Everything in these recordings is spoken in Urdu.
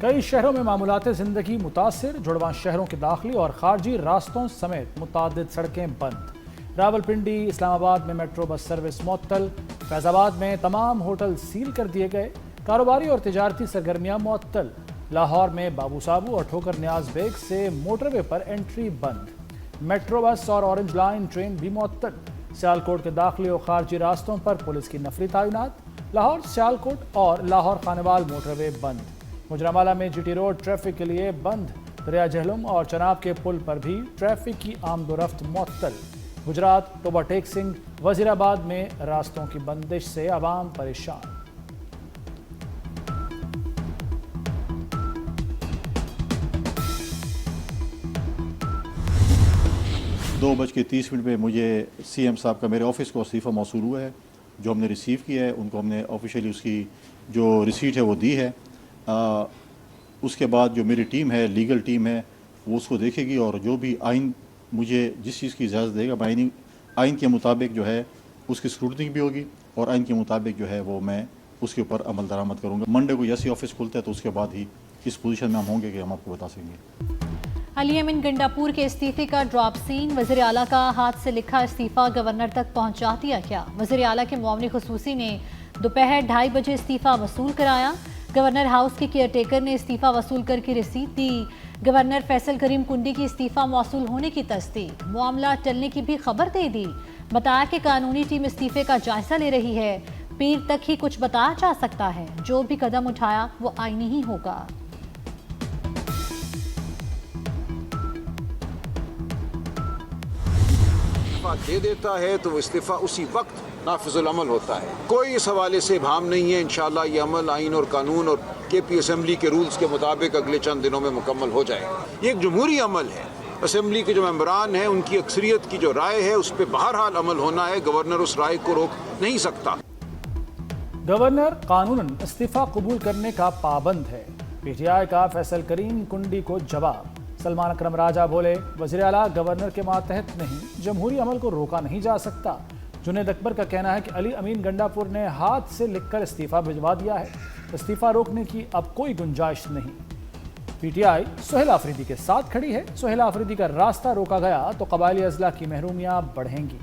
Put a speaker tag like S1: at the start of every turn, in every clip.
S1: کئی شہروں میں معمولات زندگی متاثر، جڑواں شہروں کے داخلی اور خارجی راستوں سمیت متعدد سڑکیں بند۔ راولپنڈی، اسلام آباد میں میٹرو بس سروس معطل، فیض آباد میں تمام ہوٹل سیل کر دیے گئے، کاروباری اور تجارتی سرگرمیاں معطل۔ لاہور میں بابو صابو اور ٹھوکر نیاز بیگ سے موٹر وے پر انٹری بند۔ میٹرو بس اور اورنج لائن ٹرین بھی معطل۔ سیالکوٹ کے داخلی اور خارجی راستوں پر پولیس کی نفری تعینات۔ لاہور سیالکوٹ اور لاہور خانوال موٹر وے بند۔ گجرانوالہ میں جی ٹی روڈ ٹریفک کے لیے بند۔ دریا جہلم اور چناب کے پل پر بھی ٹریفک کی آمد و رفت معطل۔ گجرات اوور ٹیکسنگ، وزیر آباد میں راستوں کی بندش سے عوام پریشان۔
S2: 2:30 پہ مجھے سی ایم صاحب کا میرے آفس کو استعفیٰ موصول ہوا ہے، جو ہم نے ریسیو کیا ہے۔ ان کو ہم نے آفیشیلی اس کی جو ریسیٹ ہے وہ دی ہے۔ اس کے بعد جو میری ٹیم ہے، لیگل ٹیم ہے، وہ اس کو دیکھے گی اور جو بھی آئین مجھے جس چیز کی اجازت دے گا، آئین کے مطابق جو ہے اس کی اسکروٹنگ بھی ہوگی اور آئین کے مطابق جو ہے وہ میں اس کے اوپر عمل درآمد کروں گا۔ منڈے کو جیسے آفس کھلتا ہے تو اس کے بعد ہی اس پوزیشن میں ہم ہوں گے کہ ہم آپ کو بتا سکیں گے۔
S3: علی امین گنڈاپور کے استعفے کا ڈراپ سین، وزیر اعلیٰ کا ہاتھ سے لکھا استعفیٰ گورنر تک پہنچا دیا گیا۔ وزیر اعلیٰ کے معاون خصوصی نے دوپہر 2:30 بجے استعفیٰ وصول کرایا۔ گورنر ہاؤس کے کیئر ٹیکر نے استعفیٰ وصول کر کے رسید دی۔ گورنر فیصل کریم کنڈی کی استعفیٰ موصول ہونے کی تصدیق، معاملہ ٹلنے کی بھی خبر دے دی۔ بتایا کہ قانونی ٹیم استعفے کا جائزہ لے رہی ہے، پیر تک ہی کچھ بتایا جا سکتا ہے، جو بھی قدم اٹھایا وہ آئینی ہی ہوگا۔
S4: دے دیتا ہے تو وہ استعفیٰ اسی وقت نافذ العمل ہوتا ہے۔ کوئی اس حوالے سے ابہام نہیں ہے۔ انشاءاللہ یہ عمل آئین اور قانون اور کے پی اسمبلی کے رولز کے مطابق اگلے چند دنوں میں مکمل ہو جائے گا۔ یہ ایک جمہوری عمل ہے۔ اسمبلی کے جو ممبران ہیں ان کی اکثریت کی جو رائے ہے اس پہ بہرحال عمل ہونا ہے۔ گورنر اس رائے کو روک نہیں سکتا۔
S1: گورنر قانوناً استعفیٰ قبول کرنے کا پابند ہے، پی ٹی آئی کا فیصل کریم کنڈی کو جواب۔ سلمان اکرم راجہ بولے، وزیر اعلیٰ گورنر کے ماتحت نہیں، جمہوری عمل کو روکا نہیں جا سکتا۔ جنید اکبر کا کہنا ہے کہ علی امین گنڈاپور نے ہاتھ سے لکھ کر استعفیٰ بھجوا دیا ہے، استعفیٰ روکنے کی اب کوئی گنجائش نہیں۔ P T I Sohail Afridi کے ساتھ کھڑی ہے، سہیل آفریدی کا راستہ روکا گیا تو قبائلی اضلاع کی محرومیاں بڑھیں گی۔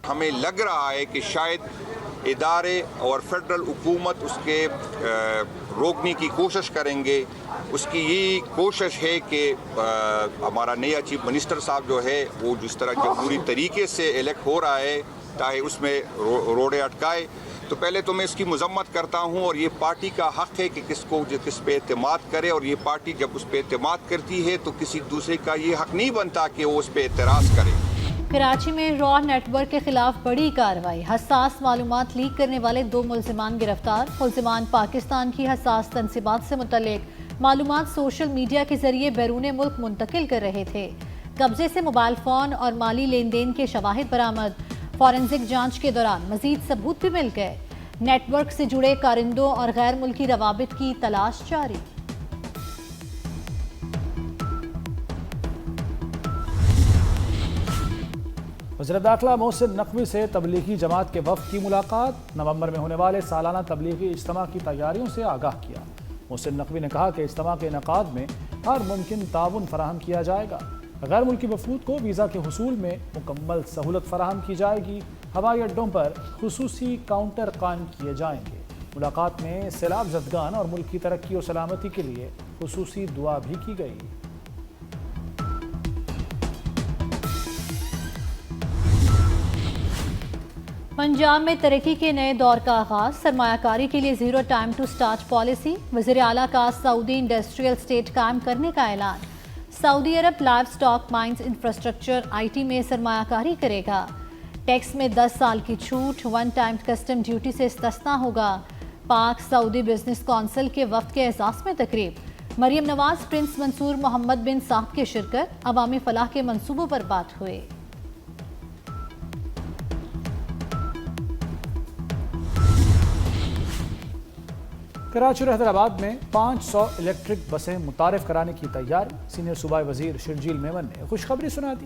S5: ہمیں لگ رہا ہے کہ شاید ادارے اور فیڈرل حکومت اس کے روکنے کی کوشش کریں گے۔ اس کی یہی کوشش ہے کہ ہمارا نیا چیف منسٹر صاحب جو ہے وہ جس طرح جمہوری طریقے سے الیکٹ ہو رہا ہے چاہے اس میں روڑے اٹکائے، تو پہلے تو میں اس کی مذمت کرتا ہوں، اور یہ پارٹی کا حق ہے کہ کس پہ اعتماد کرے، اور یہ پارٹی جب اس پہ اعتماد کرتی ہے تو کسی دوسرے کا یہ حق نہیں بنتا کہ وہ اس پہ اعتراض کرے۔
S3: کراچی میں را نیٹ ورک کے خلاف بڑی کارروائی، حساس معلومات لیک کرنے والے 2 ملزمان گرفتار۔ ملزمان پاکستان کی حساس تنصیبات سے متعلق معلومات سوشل میڈیا کے ذریعے بیرون ملک منتقل کر رہے تھے۔ قبضے سے موبائل فون اور مالی لین دین کے شواہد برآمد۔ فورنزک جانچ کے دوران مزید ثبوت بھی مل گئے۔ نیٹ ورک سے جڑے کارندوں اور غیر ملکی روابط کی تلاش جاری۔
S1: وزیر داخلہ محسن نقوی سے تبلیغی جماعت کے وفد کی ملاقات، نومبر میں ہونے والے سالانہ تبلیغی اجتماع کی تیاریوں سے آگاہ کیا۔ محسن نقوی نے کہا کہ اجتماع کے انعقاد میں ہر ممکن تعاون فراہم کیا جائے گا۔ غیر ملکی وفود کو ویزا کے حصول میں مکمل سہولت فراہم کی جائے گی۔ ہوائی اڈوں پر خصوصی کاؤنٹر قائم کیے جائیں گے۔ ملاقات میں سیلاب زدگان اور ملک کی ترقی و سلامتی کے لیے خصوصی دعا بھی کی گئی۔
S3: پنجاب میں ترقی کے نئے دور کا آغاز، سرمایہ کاری کے لیے zero time to start policy. وزیر اعلیٰ کا سعودی انڈسٹریل اسٹیٹ قائم کرنے کا اعلان۔ سعودی عرب livestock mines infrastructure I T میں سرمایہ کاری کرے گا۔ ٹیکس میں 10 سال کی چھوٹ، 1 ٹائم کسٹم ڈیوٹی سے استثناء ہوگا۔ پاک سعودی بزنس کونسل کے وفد کے اعزاز میں تقریب۔ مریم نواز، پرنس منصور محمد بن صاحب کی شرکت، عوامی فلاح کے منصوبوں پر بات ہوئے۔
S1: کراچی اور حیدرآباد میں 500 الیکٹرک بسیں متعارف کرانے کی تیاری۔ سینئر صوبائی وزیر شرجیل میمن نے خوشخبری سنا دی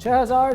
S1: 6000